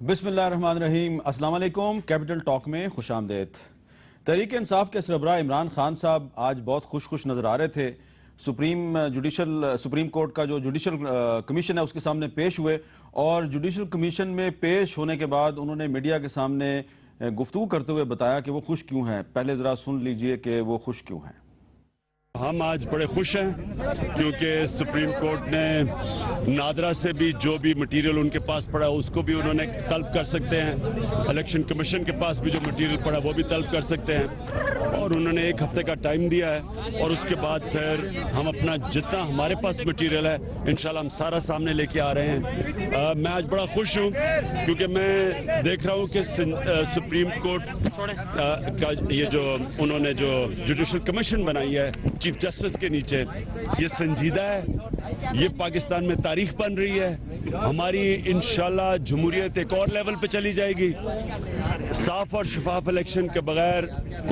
بسم اللہ الرحمن الرحیم۔ السلام علیکم۔ کیپٹل ٹاک میں خوش آمدید۔ تحریک انصاف کے سربراہ عمران خان صاحب آج بہت خوش نظر آ رہے تھے۔ سپریم کورٹ کا جو جوڈیشل کمیشن ہے اس کے سامنے پیش ہوئے، اور جوڈیشل کمیشن میں پیش ہونے کے بعد انہوں نے میڈیا کے سامنے گفتگو کرتے ہوئے بتایا کہ وہ خوش کیوں ہیں۔ پہلے ذرا سن لیجئے کہ وہ خوش کیوں ہیں۔ ہم آج بڑے خوش ہیں کیونکہ سپریم کورٹ نے نادرا سے بھی جو بھی مٹیریل ان کے پاس پڑا اس کو بھی انہوں نے طلب کر سکتے ہیں، الیکشن کمیشن کے پاس بھی جو مٹیریل پڑا وہ بھی طلب کر سکتے ہیں، اور انہوں نے 1 ہفتے کا ٹائم دیا ہے، اور اس کے بعد پھر ہم اپنا جتنا ہمارے پاس مٹیریل ہے انشاءاللہ ہم سارا سامنے لے کے آ رہے ہیں۔ میں آج بڑا خوش ہوں کیونکہ میں دیکھ رہا ہوں کہ سپریم کورٹ کا یہ جو انہوں نے جو جوڈیشل کمیشن بنائی ہے چیف جسٹس کے نیچے، یہ سنجیدہ ہے، یہ پاکستان میں تاریخ بن رہی ہے۔ ہماری انشاءاللہ جمہوریت ایک اور لیول پہ چلی جائے گی۔ صاف اور شفاف الیکشن کے بغیر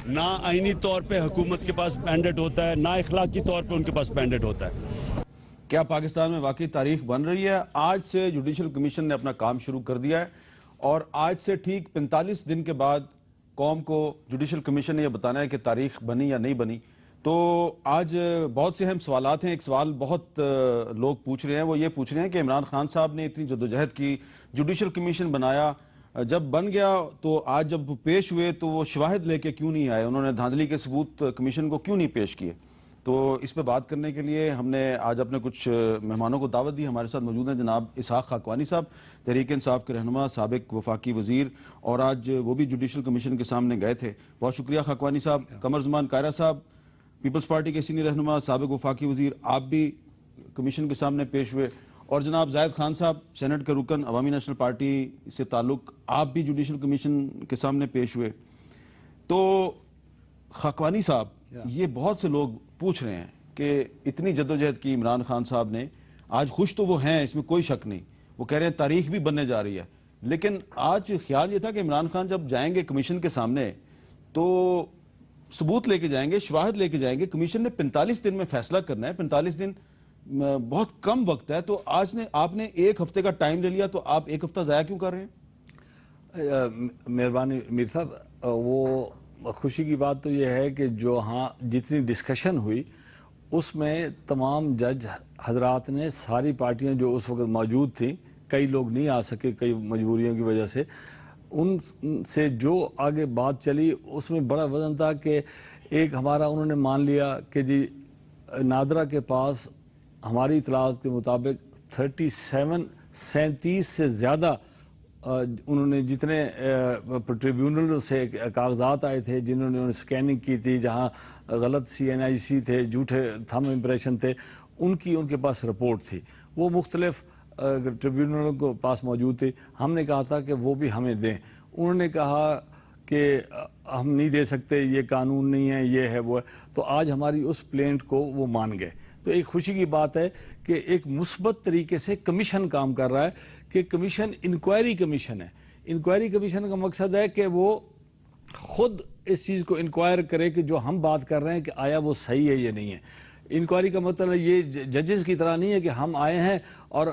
نہ آئینی طور پہ حکومت کے پاس مینڈیٹ ہوتا ہے، نہ اخلاقی طور پہ ان کے پاس مینڈیٹ ہوتا ہے۔ کیا پاکستان میں واقعی تاریخ بن رہی ہے؟ آج سے جوڈیشل کمیشن نے اپنا کام شروع کر دیا ہے، اور آج سے ٹھیک 45 دن کے بعد قوم کو جوڈیشل کمیشن نے یہ بتانا ہے کہ تاریخ بنی یا نہیں بنی۔ تو آج بہت سے اہم سوالات ہیں۔ ایک سوال بہت لوگ پوچھ رہے ہیں، وہ یہ پوچھ رہے ہیں کہ عمران خان صاحب نے اتنی جدوجہد کی، جوڈیشل کمیشن بنایا، جب بن گیا تو آج جب پیش ہوئے تو وہ شواہد لے کے کیوں نہیں آئے؟ انہوں نے دھاندلی کے ثبوت کمیشن کو کیوں نہیں پیش کیے؟ تو اس پہ بات کرنے کے لیے ہم نے آج اپنے کچھ مہمانوں کو دعوت دی۔ ہمارے ساتھ موجود ہیں جناب اسحاق خاقوانی صاحب، تحریک انصاف کے رہنما، سابق وفاقی وزیر، اور آج وہ بھی جوڈیشل کمیشن کے سامنے گئے تھے۔ بہت شکریہ خاقوانی صاحب۔ قمر زمان کائرہ صاحب، پیپلز پارٹی کے سینئر رہنما، سابق وفاقی وزیر، آپ بھی کمیشن کے سامنے پیش ہوئے، اور جناب زاہد خان صاحب، سینٹ کے رکن، عوامی نیشنل پارٹی سے تعلق، آپ بھی جوڈیشل کمیشن کے سامنے پیش ہوئے۔ تو خاقوانی صاحب، یہ بہت سے لوگ پوچھ رہے ہیں کہ اتنی جدوجہد کی عمران خان صاحب نے، آج خوش تو وہ ہیں، اس میں کوئی شک نہیں، وہ کہہ رہے ہیں تاریخ بھی بننے جا رہی ہے، لیکن آج خیال یہ تھا کہ عمران خان جب جائیں گے کمیشن کے سامنے تو ثبوت لے کے جائیں گے، شواہد لے کے جائیں گے۔ کمیشن نے 45 دن میں فیصلہ کرنا ہے، 45 دن بہت کم وقت ہے، تو آج آپ نے 1 ہفتے کا ٹائم لے لیا، تو آپ 1 ہفتہ ضائع کیوں کر رہے ہیں؟ مہربانی میر صاحب، وہ خوشی کی بات تو یہ ہے کہ جو جتنی ڈسکشن ہوئی اس میں تمام جج حضرات نے، ساری پارٹیاں جو اس وقت موجود تھیں، کئی لوگ نہیں آ سکے کئی مجبوریوں کی وجہ سے، ان سے جو آگے بات چلی اس میں بڑا وزن تھا کہ ایک ہمارا انہوں نے مان لیا کہ جی نادرا کے پاس ہماری اطلاعات کے مطابق 37 سے زیادہ انہوں نے جتنے ٹریبیونل سے کاغذات آئے تھے، جنہوں نے سکیننگ کی تھی، جہاں غلط CNIC تھے، جھوٹے تھم امپریشن تھے، ان کے پاس رپورٹ تھی، وہ مختلف ٹریبیونلوں کو پاس موجود تھی۔ ہم نے کہا تھا کہ وہ بھی ہمیں دیں، انہوں نے کہا کہ ہم نہیں دے سکتے، یہ قانون نہیں ہے، یہ ہے وہ ہے۔ تو آج ہماری اس پلینٹ کو وہ مان گئے۔ تو ایک خوشی کی بات ہے کہ ایک مثبت طریقے سے کمیشن کام کر رہا ہے، کہ کمیشن انکوائری کمیشن ہے۔ انکوائری کمیشن کا مقصد ہے کہ وہ خود اس چیز کو انکوائر کرے کہ جو ہم بات کر رہے ہیں کہ آیا وہ صحیح ہے یا نہیں ہے۔ انکوائری کا مطلب یہ ججز کی طرح نہیں ہے کہ ہم آئے ہیں اور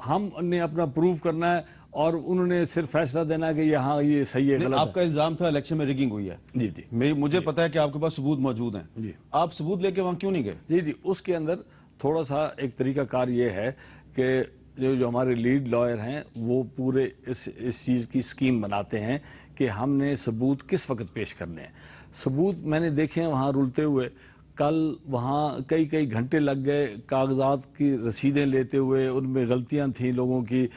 ہم نے اپنا پروف کرنا ہے اور انہوں نے صرف فیصلہ دینا ہے کہ یہاں یہ صحیح ہے، غلط ہے۔ آپ کا الزام تھا الیکشن میں ریگنگ ہوئی ہے۔ جی جی، مجھے پتا ہے کہ آپ کے پاس ثبوت موجود ہیں، جی، آپ ثبوت لے کے وہاں کیوں نہیں گئے؟ جی جی، اس کے اندر تھوڑا سا ایک طریقہ کار یہ ہے کہ جو ہمارے لیڈ لائر ہیں وہ پورے اس چیز کی سکیم بناتے ہیں کہ ہم نے ثبوت کس وقت پیش کرنے ہیں۔ ثبوت میں نے دیکھے ہیں وہاں رولتے ہوئے، کل وہاں کئی گھنٹے لگ گئے کاغذات کی رسیدیں لیتے ہوئے، ان میں غلطیاں تھیں لوگوں کی۔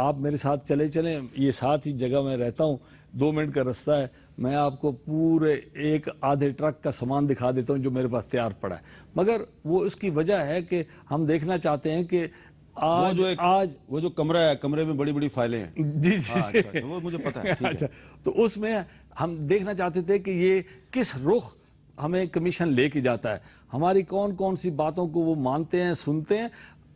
آپ میرے ساتھ چلیں، یہ ساتھ ہی جگہ میں رہتا ہوں، 2 منٹ کا رستہ ہے، میں آپ کو پورے 1 ٹرک کا سامان دکھا دیتا ہوں جو میرے پاس تیار پڑا ہے۔ مگر وہ اس کی وجہ ہے کہ ہم دیکھنا چاہتے ہیں کہ وہ جو کمرہ ہے، کمرے میں بڑی بڑی فائلیں ہیں۔ جی جی، وہ مجھے پتا ہے۔ اچھا، تو اس میں ہم دیکھنا چاہتے تھے کہ یہ کس رخ ہمیں کمیشن لے کے جاتا ہے، ہماری کون سی باتوں کو وہ مانتے ہیں، سنتے ہیں۔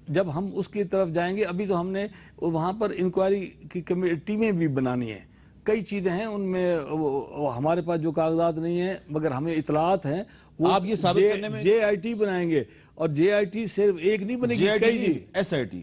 جب ہم اس کی طرف جائیں گے، ابھی تو ہم نے وہاں پر انکوائری کی ٹیمیں بھی بنانی ہیں، کئی چیزیں ہیں ان میں، ہمارے پاس جو کاغذات نہیں ہیں مگر ہمیں اطلاعات ہیں، وہ آپ یہ ثابت کرنے میں JIT بنائیں گے، اور JIT صرف ایک نہیں بنے گی، کئی SIT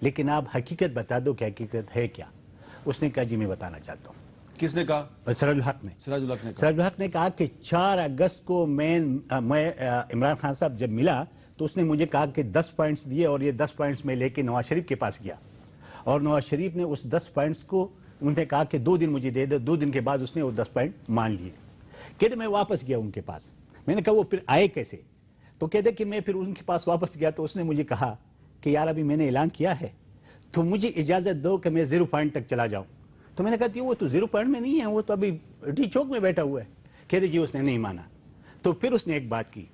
لیکن آپ حقیقت بتا دو کہ حقیقت ہے کیا. اس نے کہا جی میں بتانا چاہتا ہوں. کس نے کہا؟ سراج الحق نے. سراج الحق نے کہا. سراج الحق نے کہا کہ 4 اگست کو میں عمران خان صاحب جب ملا تو اس نے مجھے کہا کہ 10 پوائنٹس دیے اور یہ 10 پوائنٹس میں لے کے نواز شریف کے پاس گیا, اور نواز شریف نے اس 10 پوائنٹس کو انہوں نے کہا کہ 2 دن مجھے دے دو. 2 دن کے بعد اس نے وہ 10 پوائنٹ مان لیے. کہتے میں واپس گیا ان کے پاس. میں نے کہا وہ پھر آئے کیسے؟ تو کہتے کہ میں پھر ان کے پاس واپس گیا تو اس نے مجھے کہا کہ یار ابھی میں نے اعلان کیا ہے تو مجھے اجازت دو کہ میں 0 پوائنٹ تک چلا جاؤں. تو میں نے کہا وہ تو 0 پوائنٹ میں نہیں ہے, وہ تو ابھی ڈی چوک میں بیٹھا ہوا ہے. کہتے جی اس نے نہیں مانا. تو پھر اس نے ایک بات کی,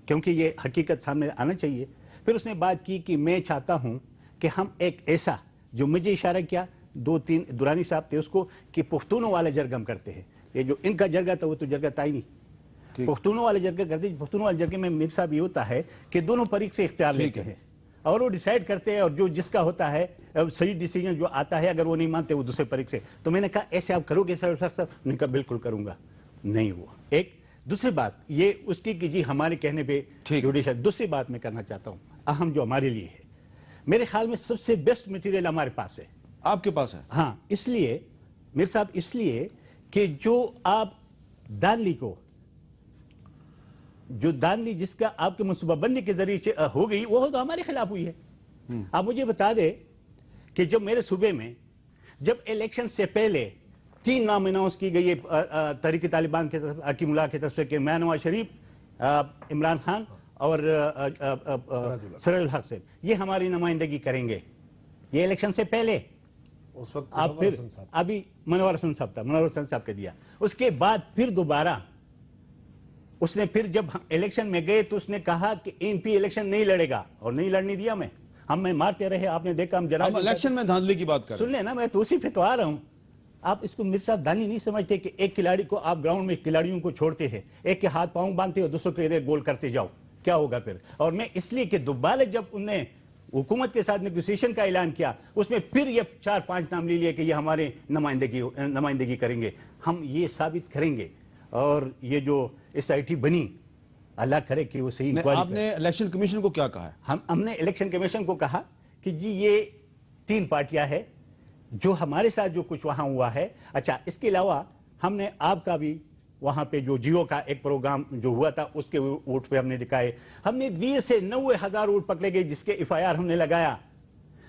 کیونکہ یہ حقیقت سامنے آنا چاہیے. پھر اس نے بات کی کہ میں چاہتا ہوں کہ ہم ایک ایسا, جو مجھے اشارہ کیا 2-3 دورانی صاحب تھے اس کو, کہ پختونوں والا جرگہ ہم کرتے ہیں. یہ جو ان کا جرگہ تھا وہ تو جرگہ تھا ہی نہیں, پختونوں والے جرگہ کرتے ہیں. پختونوں والے جرگے میں میر صاحب یہ ہوتا ہے کہ دونوں فریق سے اختیار لیتے ہیں اور وہ ڈیسائیڈ کرتے ہیں, اور جو جس کا ہوتا ہے صحیح ڈیسیجن جو آتا ہے, اگر وہ نہیں مانتے وہ دوسرے فریق سے. تو میں نے کہا ایسے آپ کرو گے سر صاحب؟ نے کہا بالکل کروں گا. نہیں ہوا. ایک دوسری بات یہ اس کی کہ جی ہمارے کہنے پہ جوڈیشل. دوسری بات میں کرنا چاہتا ہوں اہم جو ہمارے لیے ہے, میرے خیال میں سب سے بیسٹ مٹیریل ہمارے پاس ہے. آپ کے پاس ہے؟ ہاں, اس لیے میر صاحب, اس لیے کہ جو آپ دانلی کو, جو دانلی جس کا آپ کے منصوبہ بندی کے ذریعے ہو گئی, وہ تو ہمارے خلاف ہوئی ہے. آپ مجھے بتا دیں کہ جب میرے صوبے میں جب الیکشن سے پہلے 3 نام اناؤنس کی گئی ہے تحریک طالبان کے طرف, حکیم اللہ کی طرف سے, کہ میں نواز شریف, عمران خان اور سراج الحق سے یہ ہماری نمائندگی کریں گے, یہ الیکشن سے پہلے. اس وقت آپ پھر ابھی منور حسن صاحب تھا, منور حسن صاحب کے دیا. اس کے بعد پھر دوبارہ اس نے پھر جب الیکشن میں گئے تو اس نے کہا کہ این پی الیکشن نہیں لڑے گا, اور نہیں لڑنے دیا. ہم مارتے رہے, آپ نے دیکھا ہم جناب الیکشن میں دھاندلی کی بات کر رہے ہیں. سن لیں نا, میں تو اسی پہ تو آ رہا ہوں. آپ اس کو میر صاحب دانی نہیں سمجھتے کہ ایک کھلاڑی کو آپ گراؤنڈ میں کھلاڑیوں کو چھوڑتے ہیں, ایک کے ہاتھ پاؤں باندھتے ہو, دوسروں کے ادھر گول کرتے جاؤ, کیا ہوگا پھر؟ اور میں اس لیے کہ دوبارہ جب انہوں نے حکومت کے ساتھ نیگوسیشن کا اعلان کیا, اس میں پھر یہ 4-5 نام لے لیے کہ یہ ہمارے نمائندگی کریں گے. ہم یہ ثابت کریں گے, اور یہ جو ایس آئی ٹی بنی, اللہ کرے کہ وہ صحیح. آپ نے الیکشن کمیشن کو کیا کہا ہے؟ ہم نے الیکشن کمیشن کو کہا کہ جی یہ 3 پارٹیاں ہیں جو ہمارے ساتھ جو کچھ وہاں ہوا ہے. اچھا, اس کے علاوہ ہم نے آپ کا بھی وہاں پہ جو جیو کا ایک پروگرام جو ہوا تھا اس کے ووٹ پہ ہم نے دکھائے. ہم نے 20 سے 90,000 ووٹ پکڑے گئے جس کے ایف آئی آر ہم نے لگایا.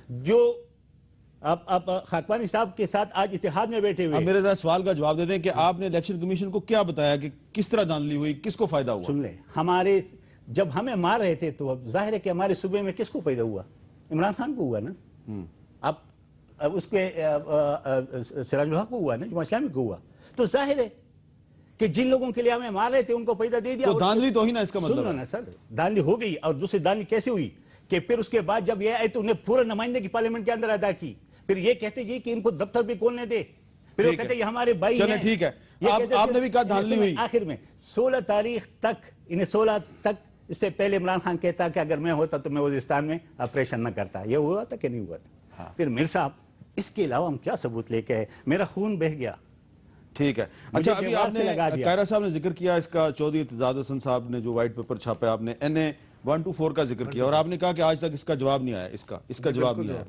جو آپ خاکوانی صاحب کے ساتھ آج اتحاد میں بیٹھے ہوئے, میرے ذرا سوال کا جواب دے دیں کہ آپ نے الیکشن کمیشن کو کیا بتایا کہ کس طرح دھاندلی ہوئی, کس کو فائدہ ہوا؟ سن لیں, ہمارے جب ہمیں مار رہے تھے تو ظاہر ہے کہ ہمارے صوبے میں کس کو پیدا ہوا؟ عمران خان کو ہوا نا. اب اس کے سراج الحق کو ہوا نا, جماعت اسلامی کو ہوا. تو ظاہر ہے کہ جن لوگوں کے لیے ہمیں مار رہے تھے ان کو پیدا دے دیا. تو دھاندلی تو ہی نا اس کا مطلب ہے. سنو نا سر, دھاندلی ہو گئی. اور دوسری دھاندلی کیسے ہوئی کہ پھر اس کے بعد جب یہ آئے تو انہیں پورا نمائندگی پارلیمنٹ کے اندر ادا کی. پھر یہ کہتے جی کہ ان کو دفتر بھی کھولنے دے, پھر وہ کہتے یہ ہمارے بھائی ہیں. چلیں ٹھیک ہے, آپ نے بھی کہا دھاندلی ہوئی. آخر میں 16 تاریخ تک, انہیں 16 تک, اس سے پہلے عمران خان کہتا کہ اگر میں ہوتا تو میں وزیرستان میں آپریشن نہ کرتا. یہ ہوا تھا کہ نہیں ہوا تھا؟ پھر میر صاحب اس کے علاوہ ہم کیا ثبوت لے کے آئے؟ میرا خون بہہ گیا. ٹھیک ہے. اچھا, ابھی آپ نے قائرہ صاحب نے ذکر کیا اس کا, چودھری اعتزاز حسن صاحب نے جو وائٹ پیپر چھاپا ہے, آپ نے NA 124 کا ذکر کیا, اور آپ نے کہا کہ آج تک اس کا جواب نہیں آیا. اس کا جواب نہیں آیا.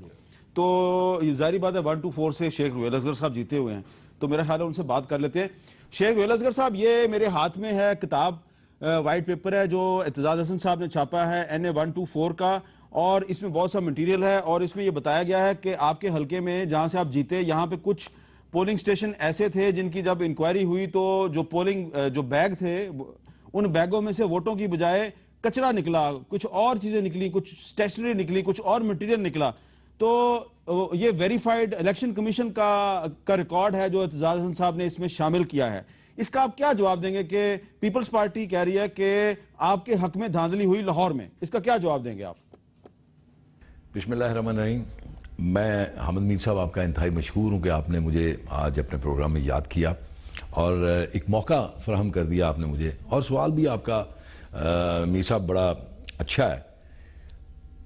تو یہ ظاہری بات ہے 124 سے شیخ رویل اصغر صاحب جیتے ہوئے ہیں, تو میرا خیال ہے ان سے بات کر لیتے ہیں. شیخ رویل اصغر صاحب, یہ میرے ہاتھ میں ہے کتاب, وائٹ پیپر ہے جو اعتزاز حسن صاحب نے چھاپا ہے NA 124 کا, اور اس میں بہت سا مٹیریل ہے, اور اس میں یہ بتایا گیا ہے کہ آپ کے حلقے میں جہاں سے آپ جیتے, یہاں پہ کچھ پولنگ سٹیشن ایسے تھے جن کی جب انکوائری ہوئی تو جو پولنگ جو بیگ تھے ان بیگوں میں سے ووٹوں کی بجائے کچرا نکلا, کچھ اور چیزیں نکلی, کچھ سٹیشنری نکلی, کچھ اور مٹیریل نکلا. تو یہ ویریفائیڈ الیکشن کمیشن کا ریکارڈ ہے جو اعتزاز حسن صاحب نے اس میں شامل کیا ہے. اس کا آپ کیا جواب دیں گے کہ پیپلز پارٹی کہہ رہی ہے کہ آپ کے حق میں دھاندلی ہوئی لاہور میں, اس کا کیا جواب دیں گے آپ؟ بسم اللہ الرحمن الرحیم. میں حامد میر صاحب آپ کا انتہائی مشکور ہوں کہ آپ نے مجھے آج اپنے پروگرام میں یاد کیا اور ایک موقع فراہم کر دیا آپ نے مجھے, اور سوال بھی آپ کا میر صاحب بڑا اچھا ہے.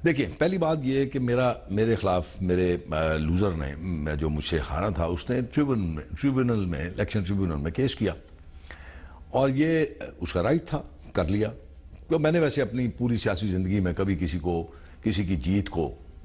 دیکھیں, پہلی بات یہ ہے کہ میرے خلاف میرے لوزر نے جو مجھ سے ہارا تھا, اس نے ٹریبونل میں, الیکشن ٹریبونل میں کیس کیا, اور یہ اس کا رائٹ تھا, کر لیا. میں نے ویسے اپنی پوری سیاسی زندگی میں کبھی کسی کی جیت کو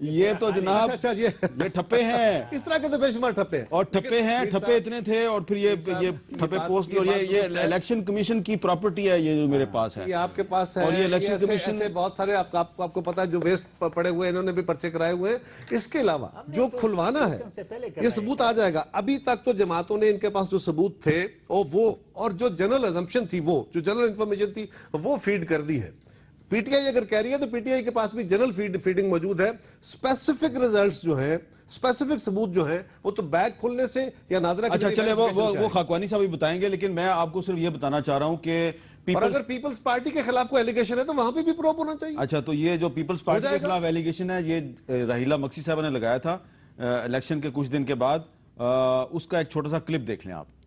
یہ تو جناب اچھا یہ ٹھپے ہیں اس طرح کے تو بے شمار ٹھپے ہیں اور ٹھپے ہیں ٹھپے اتنے تھے اور پھر یہ ٹھپے پوسٹ اور یہ الیکشن کمیشن کی پراپرٹی ہے یہ جو میرے پاس ہے یہ آپ کے پاس ہے اور یہ الیکشن ایسے کمیشن بہت سارے آپ کو پتا ہے جو ویسٹ پڑے ہوئے انہوں نے بھی پرچے کرائے ہوئے ہیں اس کے علاوہ جو کھلوانا ہے یہ ثبوت آ جائے گا ابھی تک تو جماعتوں نے ان کے پاس جو ثبوت تھے اور جو جنرل ازمپشن تھی وہ جو جنرل انفارمیشن تھی وہ فیڈ کر دی ہے پی ٹی آئی اگر کہہ رہی ہے تو پی ٹی آئی کے پاس بھی جنرل فیڈنگ موجود ہے اسپیسیفک ریزلٹس جو ہیں اسپیسیفک ثبوت جو ہیں وہ تو بیگ کھلنے سے یا نادرہ اچھا چلے وہ خاکوانی صاحب بھی بتائیں گے لیکن میں آپ کو صرف یہ بتانا چاہ رہا ہوں کہ اور اگر پیپلز پارٹی کے خلاف کوئی ایلیگیشن ہے تو وہاں پہ بھی پروب ہونا چاہیے اچھا تو یہ جو پیپلز پارٹی کے خلاف ایلیگیشن ہے یہ راہیلہ مکسی صاحبہ نے لگایا تھا الیکشن کے کچھ دن کے بعد اس کا ایک چھوٹا سا کلپ دیکھ لیں آپ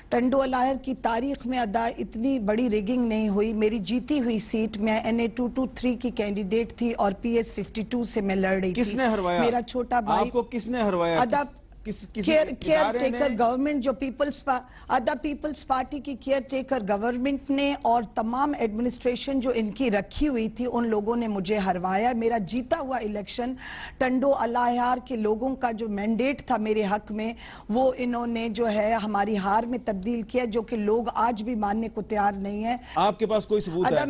ٹنڈو الاہر کی تاریخ میں ادا اتنی بڑی ریگنگ نہیں ہوئی میری جیتی ہوئی سیٹ میں NA223 کی کینڈیڈیٹ تھی اور PS52 سے میں لڑ رہی تھی کس نے ہروایا میرا چھوٹا بھائی آپ کو کس نے ہروایا کیئر ٹیکر گورنمنٹ جو پیپلز پارٹی کی کیئر ٹیکر گورنمنٹ نے اور تمام ایڈمنسٹریشن جو ان کی رکھی ہوئی تھی ان لوگوں نے مجھے ہروایا میرا جیتا ہوا الیکشن ٹنڈو الاہر کے لوگوں کا جو مینڈیٹ تھا میرے حق میں وہ انہوں نے جو ہے ہماری ہار میں تبدیل کیا جو کہ لوگ آج بھی ماننے کو تیار نہیں ہیں آپ کے پاس کوئی ثبوت ہے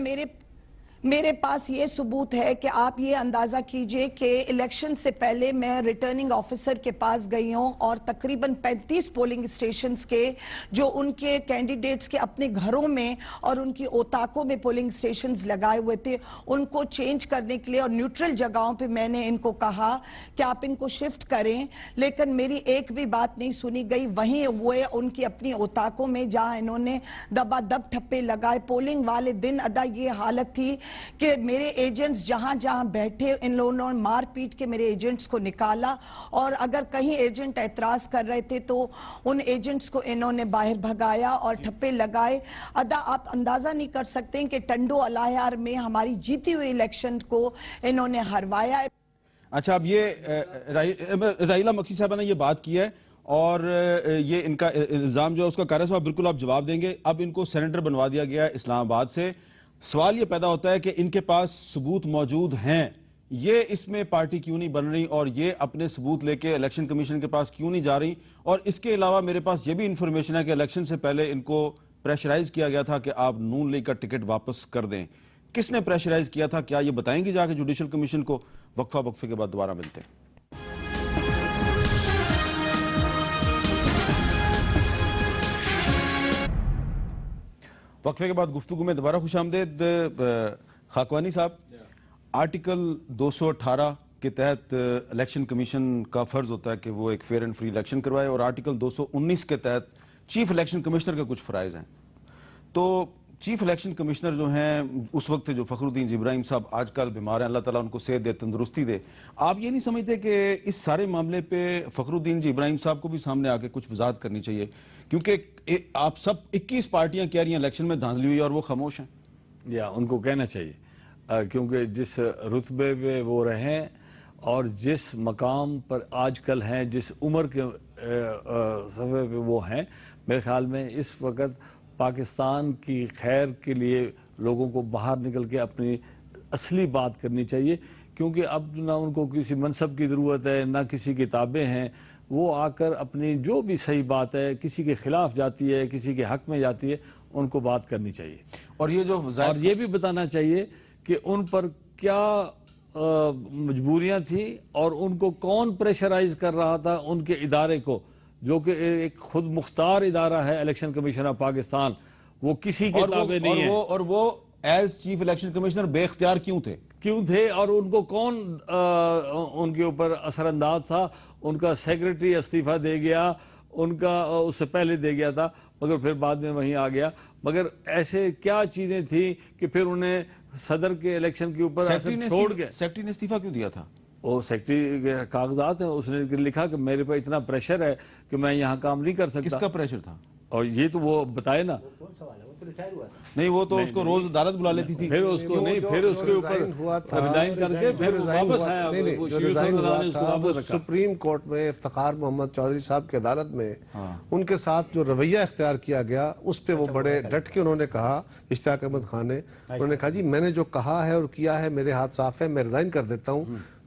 میرے پاس یہ ثبوت ہے کہ آپ یہ اندازہ کیجئے کہ الیکشن سے پہلے میں ریٹرننگ آفیسر کے پاس گئی ہوں اور تقریباً 35 پولنگ اسٹیشنز کے جو ان کے کینڈیڈیٹس کے اپنے گھروں میں اور ان کی اوتاکوں میں پولنگ اسٹیشنز لگائے ہوئے تھے ان کو چینج کرنے کے لیے اور نیوٹرل جگہوں پہ میں نے ان کو کہا کہ آپ ان کو شفٹ کریں لیکن میری ایک بھی بات نہیں سنی گئی وہیں وہ ان کی اپنی اوتاکوں میں جہاں انہوں نے دبا دب ٹھپے لگائے پولنگ والے دن ادا یہ حالت تھی کہ میرے ایجنٹس جہاں جہاں بیٹھے ان لوگوں نے مار پیٹ کے میرے ایجنٹس کو نکالا اور اگر کہیں ایجنٹ اعتراض کر رہے تھے تو ان ایجنٹس کو انہوں نے باہر بھگایا اور ٹھپے لگائے ادا آپ اندازہ نہیں کر سکتے کہ ٹنڈو الاہر میں ہماری جیتی ہوئی الیکشن کو انہوں نے ہروایا اچھا اب یہ راہیلہ مکسی صاحبہ نے یہ بات کی ہے اور یہ ان کا الزام جو ہے اس کا قاری صاحب بالکل آپ جواب دیں گے اب ان کو سینیٹر بنوا دیا گیا ہے اسلام آباد سے سوال یہ پیدا ہوتا ہے کہ ان کے پاس ثبوت موجود ہیں یہ اس میں پارٹی کیوں نہیں بن رہی اور یہ اپنے ثبوت لے کے الیکشن کمیشن کے پاس کیوں نہیں جا رہی اور اس کے علاوہ میرے پاس یہ بھی انفارمیشن ہے کہ الیکشن سے پہلے ان کو پریشرائز کیا گیا تھا کہ آپ نون لیگ کا ٹکٹ واپس کر دیں کس نے پریشرائز کیا تھا کیا یہ بتائیں گے جا کے جوڈیشل کمیشن کو وقفے کے بعد دوبارہ ملتے ہیں وقفے کے بعد گفتگو میں دوبارہ خوش آمدید خاکوانی صاحب آرٹیکل 218 کے تحت الیکشن کمیشن کا فرض ہوتا ہے کہ وہ ایک فیئر اینڈ فری الیکشن کروائے اور آرٹیکل 219 کے تحت چیف الیکشن کمشنر کے کچھ فرائض ہیں تو چیف الیکشن کمشنر جو ہیں اس وقت جو فخر الدین ابراہیم صاحب آج کل بیمار ہیں اللہ تعالیٰ ان کو صحت دے تندرستی دے آپ یہ نہیں سمجھتے کہ اس سارے معاملے پہ فخر الدین ابراہیم صاحب کو بھی سامنے آ کے کچھ وضاحت کرنی چاہیے کیونکہ آپ سب 21 پارٹیاں کہہ رہی ہیں الیکشن میں دھاندلی ہوئی اور وہ خاموش ہیں یا ان کو کہنا چاہیے کیونکہ جس رتبے پہ وہ رہیں اور جس مقام پر آج کل ہیں جس عمر کے صفحے پہ وہ ہیں میرے خیال میں اس وقت پاکستان کی خیر کے لیے لوگوں کو باہر نکل کے اپنی اصلی بات کرنی چاہیے کیونکہ اب نہ ان کو کسی منصب کی ضرورت ہے نہ کسی کتابیں ہیں وہ آ کر اپنی جو بھی صحیح بات ہے کسی کے خلاف جاتی ہے کسی کے حق میں جاتی ہے ان کو بات کرنی چاہیے اور یہ بھی بتانا چاہیے کہ ان پر کیا مجبوریاں تھیں اور ان کو کون پریشرائز کر رہا تھا ان کے ادارے کو جو کہ ایک خود مختار ادارہ ہے الیکشن کمیشن آف پاکستان وہ کسی کے تابع نہیں ہے اور وہ ایز چیف الیکشن کمیشنر بے اختیار کیوں تھے اور ان کو کون ان کے اوپر اثر انداز تھا ان کا سیکرٹری استعفیٰ دے گیا ان کا اس سے پہلے دے گیا تھا مگر پھر بعد میں وہیں آ گیا مگر ایسے کیا چیزیں تھیں کہ پھر انہیں صدر کے الیکشن کے اوپر چھوڑ گئے سیکرٹری نے استعفیٰ کیوں دیا تھا وہ سیکرٹری کے کاغذات ہیں اس نے لکھا کہ میرے پہ اتنا پریشر ہے کہ میں یہاں کام نہیں کر سکتا کس کا پریشر تھا اور یہ تو وہ بتائے نا نہیں وہ تو اس کو روز عدالت بلا لیتی تھی پھر اس کو نہیں پھر اس کے اوپر ریزائن کر کے پھر واپس آیا سپریم کورٹ میں افتخار محمد چودھری صاحب کی عدالت میں ان کے ساتھ جو رویہ اختیار کیا گیا اس پہ وہ بڑے ڈٹ کے انہوں نے کہا اشتیاق احمد خان نے انہوں نے کہا جی میں نے جو کہا ہے اور کیا ہے میرے ہاتھ صاف ہے میں ریزائن کر دیتا ہوں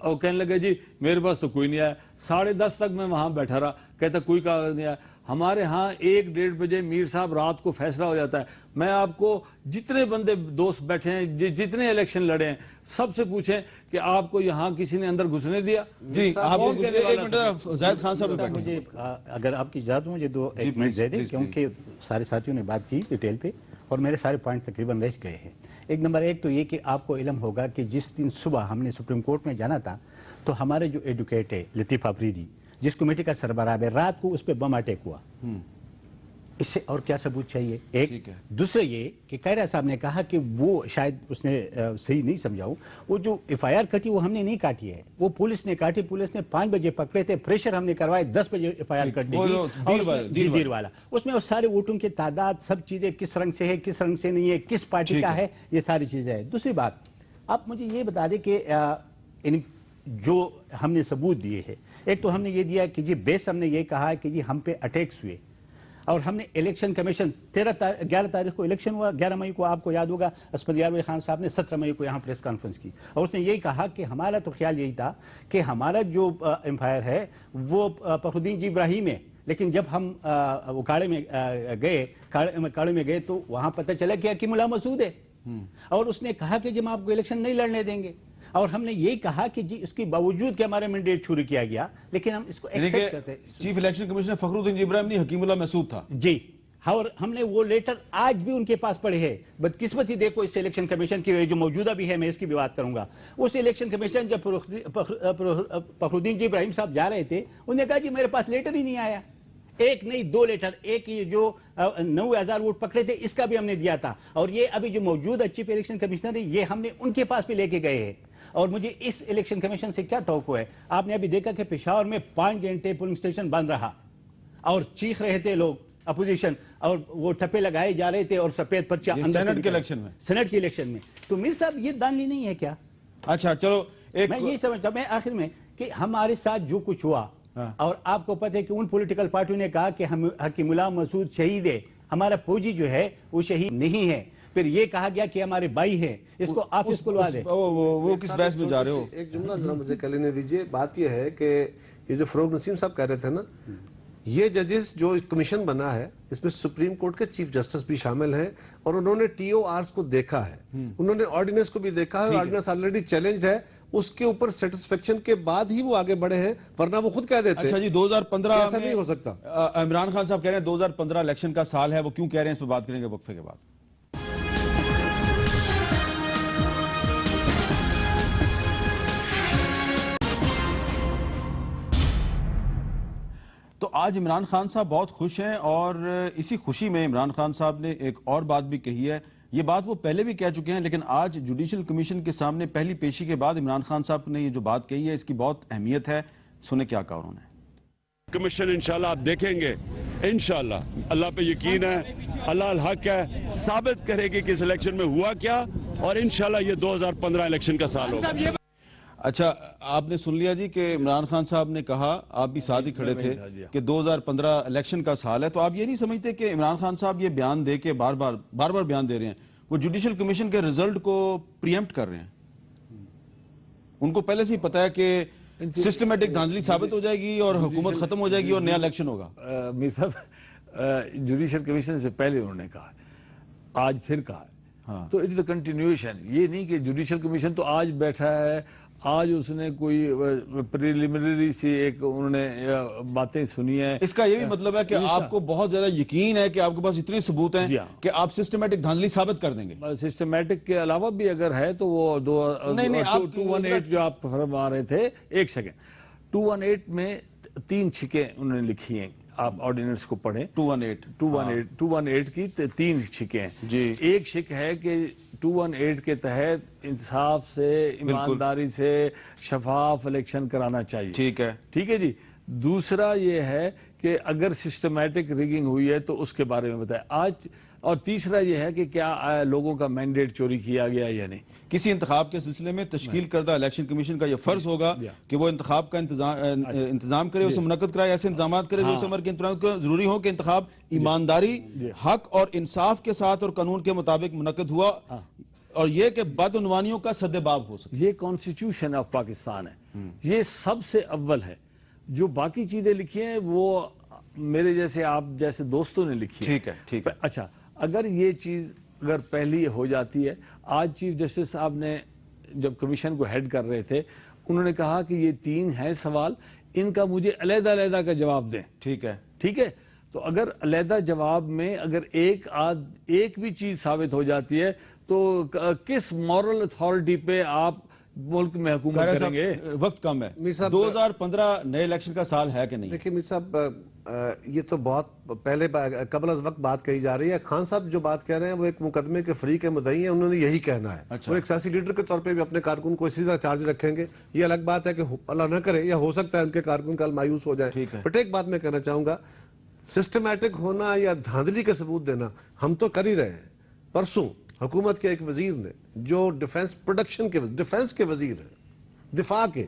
اور کہنے لگے جی میرے پاس تو کوئی نہیں آیا. 10:30 تک میں وہاں بیٹھا رہا, کہتا کوئی کاغذ نہیں آیا. ہمارے ہاں 1-1:30 بجے میر صاحب رات کو فیصلہ ہو جاتا ہے. میں آپ کو جتنے بندے دوست بیٹھے ہیں, جتنے الیکشن لڑے ہیں, سب سے پوچھیں کہ آپ کو یہاں کسی نے اندر گھسنے دیا؟ جی آپ ایک منٹ, زاہد خان صاحب مجھے اگر آپ کی اجازت ہو مجھے 2 منٹ دے دیں, کیونکہ سارے ساتھیوں نے بات کی ڈیٹیل پہ اور میرے سارے پوائنٹ تقریباً رہ گئے ہیں. نمبر 1 تو یہ کہ آپ کو علم ہوگا کہ جس دن صبح ہم نے سپریم کورٹ میں جانا تھا تو ہمارے جو ایڈوکیٹ ہے لطیف آفریدی, جس کمیٹی کا سربراہ ہے, رات کو اس پہ بم اٹیک ہوا. اس سے اور کیا ثبوت چاہیے؟ ایک دوسرے یہ کہ قائرہ صاحب نے کہا کہ وہ شاید اس نے صحیح نہیں سمجھاؤں, وہ جو ایف آئی آر کٹی وہ ہم نے نہیں کاٹی ہے, وہ پولیس نے کاٹی. پولیس نے 5 بجے پکڑے تھے, پریشر ہم نے کروائے 10 بجے ایف آئی آر کٹنے کی, دیر والا. اس میں وہ سارے ووٹوں کی تعداد, سب چیزیں کس رنگ سے ہے, کس رنگ سے نہیں ہے, کس پارٹی کا ہے, یہ ساری چیزیں ہیں. دوسری بات, آپ مجھے یہ بتا دیں کہ جو ہم نے ثبوت دیے ہیں, ایک تو ہم نے یہ دیا کہ جی بیس ہم نے یہ کہا کہ جی ہم پہ اٹیکس ہوئے, اور ہم نے الیکشن کمیشن 11 تاریخ کو الیکشن ہوا, 11 مئی کو آپ کو یاد ہوگا اسفندیار خان صاحب نے 17 مئی کو یہاں پریس کانفرنس کی, اور اس نے یہی کہا کہ ہمارا تو خیال یہی تھا کہ ہمارا جو امپائر ہے وہ فخر الدین جی ابراہیم ہے, لیکن جب ہم کاڑے میں گئے تو وہاں پتہ چلا کہ حکیم اللہ مسعود ہے, اور اس نے کہا کہ جی ہم آپ کو الیکشن نہیں لڑنے دیں گے. اور ہم نے یہی کہا کہ جی اس کے باوجود کہ ہمارا مینڈیٹ چوری کیا گیا, لیکن ہم اس کو ایکسپٹ کرتے ہیں. چیف الیکشن کمیشنر فخر الدین جی ابراہیم نہیں, حکیم اللہ محسود تھا. جی, اور ہم نے وہ لیٹر آج بھی ان کے پاس پڑے ہیں. بدقسمتی دیکھو اس الیکشن کمیشن کی جو موجودہ بھی ہے, میں اس کی بھی بات کروں گا. اس الیکشن کمیشن جب فخر الدین جی ابراہیم صاحب جا رہے تھے, انہوں نے کہا جی میرے پاس لیٹر ہی نہیں آیا. ایک نہیں 2 لیٹر, ایک یہ جو 90,000 ووٹ پکڑے تھے اس کا بھی ہم نے دیا تھا, اور یہ ابھی جو موجود چیف الیکشن کمشنر ہے یہ ہم نے ان کے پاس بھی لے کے گئے ہیں. اور مجھے اس الیکشن کمیشن سے کیا توقع ہے؟ آپ نے ابھی دیکھا کہ پشاور میں 5 گھنٹے پولنگ سٹیشن بند رہا, اور چیخ رہے تھے لوگ اپوزیشن, اور وہ ٹھپے لگائے جا رہے تھے, اور سفید پرچہ سینٹ کے الیکشن میں. تو میر صاحب یہ دانلی نہیں ہے کیا؟ اچھا چلو, میں یہ سمجھتا میں آخر میں کہ ہمارے ساتھ جو کچھ ہوا, اور آپ کو پتہ ہے کہ ان پولیٹیکل پارٹیوں نے کہا کہ ہم حکیم اللہ مسعود شہید ہے, ہمارا فوجی جو ہے وہ شہید نہیں ہے. پھر یہ کہا گیا کہ ہمارے بھائی ہیں, اس کو آفس کھلوا دیں. وہ کس بحث میں جا رہے ہو؟ ایک جملہ ذرا مجھے کہہ لینے دیجئے. بات یہ ہے کہ یہ جو فروغ نسیم صاحب کہہ رہے تھے نا, یہ ججز جو کمیشن بنا ہے اس میں سپریم کورٹ کے چیف جسٹس بھی شامل ہیں, اور انہوں نے ٹی او آرز کو دیکھا ہے, انہوں نے آرڈیننس کو بھی دیکھا ہے, اور آرڈیننس آلریڈی چیلنجڈ ہے. اس کے اوپر سیٹسفیکشن کے بعد ہی وہ آگے بڑھے ہیں, ورنہ وہ خود کہہ دیتے. اچھا جی, 2015 ایسا نہیں ہو سکتا. عمران خان صاحب کہہ رہے ہیں 2015 الیکشن کا سال ہے, وہ کیوں کہہ رہے ہیں اس پہ بات کریں گے وقفے کے بعد. تو آج عمران خان صاحب بہت خوش ہیں, اور اسی خوشی میں عمران خان صاحب نے ایک اور بات بھی کہی ہے. یہ بات وہ پہلے بھی کہہ چکے ہیں, لیکن آج جوڈیشل کمیشن کے سامنے پہلی پیشی کے بعد عمران خان صاحب نے یہ جو بات کہی ہے اس کی بہت اہمیت ہے. سنیں کیا کہا انہوں نے. کمیشن انشاءاللہ آپ دیکھیں گے, انشاءاللہ اللہ پہ یقین ہے, اللہ الحق ہے, ثابت کرے گی کہ اس الیکشن میں ہوا کیا, اور انشاءاللہ یہ 2015 الیکشن کا سال ہوگا. اچھا, آپ نے سن لیا جی کہ عمران خان صاحب نے کہا, آپ بھی ساتھ ہی کھڑے تھے, کہ 2015 الیکشن کا سال ہے. تو آپ یہ نہیں سمجھتے کہ عمران خان صاحب یہ بیان دے کے بار بار بیان دے رہے ہیں, وہ جوڈیشل کمیشن کے رزلٹ کو پریمپٹ کر رہے ہیں؟ ان کو پہلے سے ہی پتا ہے کہ سسٹمیٹک دھاندلی ثابت ہو جائے گی اور حکومت ختم ہو جائے گی اور نیا الیکشن ہوگا. میر صاحب جوڈیشل کمیشن سے پہلے انہوں نے کہا, آج پھر کہا, تو اٹ از اے کنٹینیویشن. یہ نہیں کہ جوڈیشل کمیشن تو آج بیٹھا ہے, آج اس نے کوئی پریلیمنری سی ایک انہوں نے باتیں سنی ہیں. اس کا یہ بھی مطلب ہے کہ آپ کو بہت زیادہ یقین ہے کہ آپ کے پاس اتنے ثبوت ہیں کہ آپ سسٹمیٹک دھاندلی ثابت کر دیں گے. سسٹمیٹک کے علاوہ بھی اگر ہے تو وہ 218 جو آپ فرما رہے تھے, ایک سیکنڈ, 218 میں 3 چھکیں انہوں نے لکھی ہیں, آپ آرڈیننس کو پڑھیں. 218 کی 3 چھکیں ہیں. ایک چھک ہے کہ 218 کے تحت انصاف سے, ایمانداری سے شفاف الیکشن کرانا چاہیے. ٹھیک ہے جی. دوسرا یہ ہے کہ اگر سسٹمیٹک ریگنگ ہوئی ہے تو اس کے بارے میں بتائیں آج. اور تیسرا یہ ہے کہ کیا لوگوں کا مینڈیٹ چوری کیا گیا یا نہیں. کسی انتخاب کے سلسلے میں تشکیل کردہ الیکشن کمیشن کا یہ فرض ہوگا کہ وہ انتخاب کا انتظام کرے, اسے منعقد کرائے, ایسے انتظامات کرے جو اس عمر کے انتظام کو ضروری ہو کہ انتخاب ایمانداری, حق اور انصاف کے ساتھ اور قانون کے مطابق منعقد ہوا, اور یہ کہ بدعنوانیوں کا سد باب ہو سکے. یہ کانسٹیٹیوشن آف پاکستان ہے. یہ سب سے اول ہے. جو باقی چیزیں لکھی ہیں وہ میرے جیسے آپ جیسے دوستوں نے لکھی ٹھیک ہے ٹھیک ہے. اچھا اگر یہ چیز اگر پہلی ہو جاتی ہے, آج چیف جسٹس صاحب نے جب کمیشن کو ہیڈ کر رہے تھے انہوں نے کہا کہ یہ 3 ہیں سوال, ان کا مجھے علیحدہ علیحدہ کا جواب دیں. ٹھیک ہے ٹھیک ہے, تو اگر علیحدہ جواب میں اگر ایک بھی چیز ثابت ہو جاتی ہے تو کس مورل اتھارٹی پہ آپ ملک میں حکومت کریں گے؟ وقت کم ہے. میر صاحب 2015 نئے الیکشن کا سال ہے کہ نہیں؟ دیکھیں میر صاحب یہ تو بہت پہلے قبل از وقت بات کہی جا رہی ہے. خان صاحب جو بات کہہ رہے ہیں وہ ایک مقدمے کے فریق مدعی ہیں, انہوں نے یہی کہنا ہے. وہ ایک سیاسی لیڈر کے طور پہ بھی اپنے کارکن کو اسی طرح چارج رکھیں گے. یہ الگ بات ہے کہ اللہ نہ کرے یا ہو سکتا ہے ان کے کارکن کل مایوس ہو جائے. بٹ ایک بات میں کہنا چاہوں گا, سسٹمیٹک ہونا یا دھاندلی کا ثبوت دینا ہم تو کر ہی رہے ہیں. پرسوں حکومت کے ایک وزیر نے جو ڈیفنس پروڈکشن کے ڈیفنس کے وزیر ہیں, دفاع کے,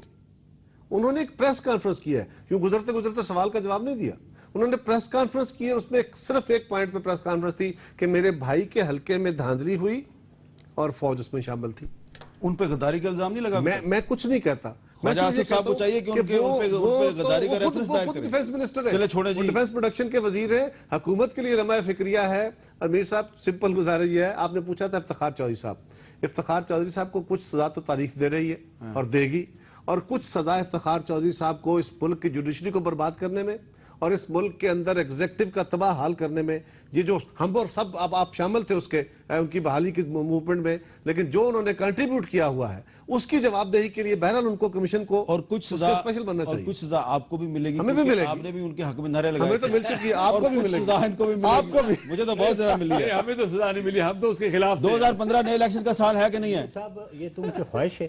انہوں نے ایک پریس کانفرنس کی ہے. کیوں گزرتے گزرتے سوال کا جواب نہیں دیا, انہوں نے پریس کانفرنس کی ہے. اس میں صرف ایک پوائنٹ پہ پریس کانفرنس تھی کہ میرے بھائی کے حلقے میں دھاندلی ہوئی اور فوج اس میں شامل تھی. ان پہ غداری کا الزام نہیں لگا؟ میں کچھ نہیں کہتا. خواجہ آصف صاحب کو چاہیے کہ ان پہ غداری کا ریفرنس دائر کریں. ڈیفنس منسٹر ہے, چلے چھوڑیں جی, ڈیفنس پروڈکشن کے وزیر ہیں, حکومت کے لیے رمائے فکریہ ہے. اور میر صاحب سمپل گزارش یہ ہے, آپ نے پوچھا تھا افتخار چودھری صاحب, افتخار چودھری صاحب کو کچھ سزا تو تاریخ دے رہی ہے اور دے گی, اور کچھ سزا افتخار چودھری صاحب کو اس ملک کی جوڈیشری کو برباد کرنے میں اور اس ملک کے اندر ایگزیکٹو کا تباہ حال کرنے میں. یہ جو ہم اور سب اب آپ شامل تھے اس کے ان کی بحالی کی موومنٹ میں, لیکن جو انہوں نے کنٹریبیوٹ کیا ہوا ہے اس کی جواب دہی کے لیے بہرحال ان کو کمیشن کو اور کچھ سزا اسپیشل بننا چاہیے. اور کچھ سزا آپ کو بھی ملے گی, ہمیں بھی ملے گی. آپ نے بھی ان کے حق میں نعرے لگائے. ہمیں تو مل چکی ہے, آپ کو بھی ملے گی. سزا ان کو بھی آپ کو بھی. مجھے تو بہت زیادہ ملی ہے. ہمیں تو سزا نہیں ملی, ہم تو اس کے خلاف. 2015 نئے الیکشن کا سال ہے کہ نہیں ہے صاحب؟ یہ تو ان کی خواہش ہے,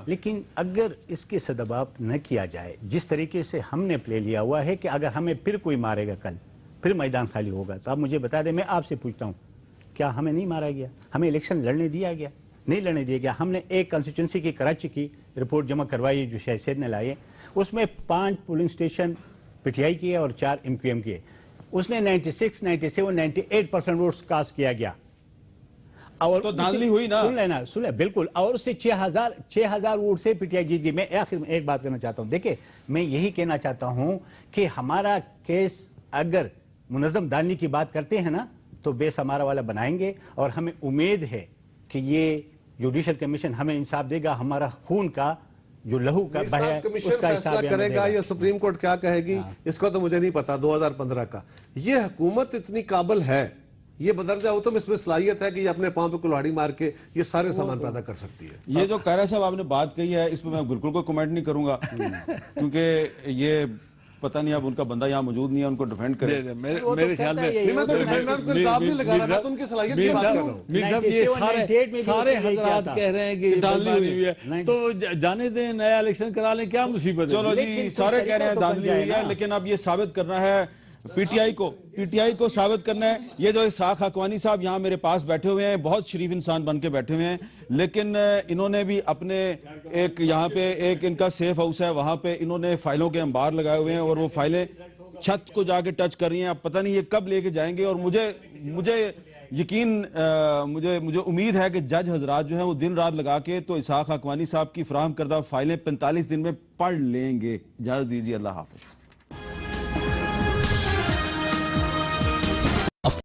لیکن اگر اس کے سدباب نہ کیا جائے جس طریقے سے ہم نے پلے لیا ہوا ہے کہ اگر ہمیں پھر کوئی مارے گا کل, پھر میدان خالی ہوگا, تو آپ مجھے بتا دیں, میں آپ سے پوچھتا ہوں, کیا ہمیں نہیں مارا گیا؟ ہمیں الیکشن لڑنے دیا گیا؟ نہیں لڑنے دیا گیا. ہم نے ایک کنسٹیٹوئنسی کی کراچی کی رپورٹ جمع کروائی جو شاہد سید نے لائی, اس میں 5 polling station P T I کی ہے اور 4 ایم کیو ایم کی ہے. اس نے 96, 97, 98% ووٹس کاسٹ کیا گیا. اور تو دھاندلی ہوئی نا. سن لیں بالکل, اور اس سے 6000 ووٹ سے پی ٹی آئی جیت گئی. میں آخر میں ایک بات کرنا چاہتا ہوں, دیکھیں میں یہی کہنا چاہتا ہوں کہ ہمارا کیس اگر منظم دھاندلی کی بات کرتے ہیں نا تو بیس ہمارا والا بنائیں گے, اور ہمیں امید ہے کہ یہ جوڈیشل کمیشن ہمیں انصاف دے گا. ہمارا خون کا جو لہو کا بہہ ہے کمیشن اس کا فیصلہ حساب کرے گا یا سپریم کورٹ کیا کہے گی اس کا تو مجھے نہیں پتا. 2015 کا یہ حکومت اتنی قابل ہے, یہ بدرجہ ہو تو اس میں صلاحیت ہے کہ یہ اپنے پاؤں پہ کلہاڑی مار کے یہ سارے سامان پیدا کر سکتی ہے. یہ جو قائرہ صاحب آپ نے بات کہی ہے اس پہ میں بالکل کوئی کمنٹ نہیں کروں گا, کیونکہ یہ پتہ نہیں اب ان کا بندہ یہاں موجود نہیں ہے, ان کو ڈیفینڈ کرے. میرے خیال میں میں تو ڈیفینڈر کو الزام نہیں لگا رہا, میں تو ان کی صلاحیت کی بات کر رہا ہوں. میر صاحب یہ سارے حضرات کہہ رہے ہیں کہ یہ دھاندلی ہوئی ہے, تو جانے دیں, نیا الیکشن کرا لیں, کیا مصیبت ہے؟ چلو جی, سارے کہہ رہے ہیں دھاندلی ہوئی ہے, لیکن اب یہ ثابت کرنا ہے پی ٹی آئی کو ثابت کرنا ہے. یہ جو اسحاق حقوانی صاحب یہاں میرے پاس بیٹھے ہوئے ہیں, بہت شریف انسان بن کے بیٹھے ہوئے ہیں, لیکن انہوں نے بھی اپنے ایک یہاں پہ ایک ان کا سیف ہاؤس ہے, وہاں پہ انہوں نے فائلوں کے انبار لگائے ہوئے ہیں اور وہ فائلیں چھت کو جا کے ٹچ کر رہی ہیں. اب پتہ نہیں یہ کب لے کے جائیں گے, اور مجھے یقین مجھے امید ہے کہ جج حضرات جو ہیں وہ دن رات لگا کے تو اسحاق حقوانی صاحب کی فراہم کردہ فائلیں 45 دن میں پڑھ لیں گے. اجازت دیجیے, اللہ حافظ.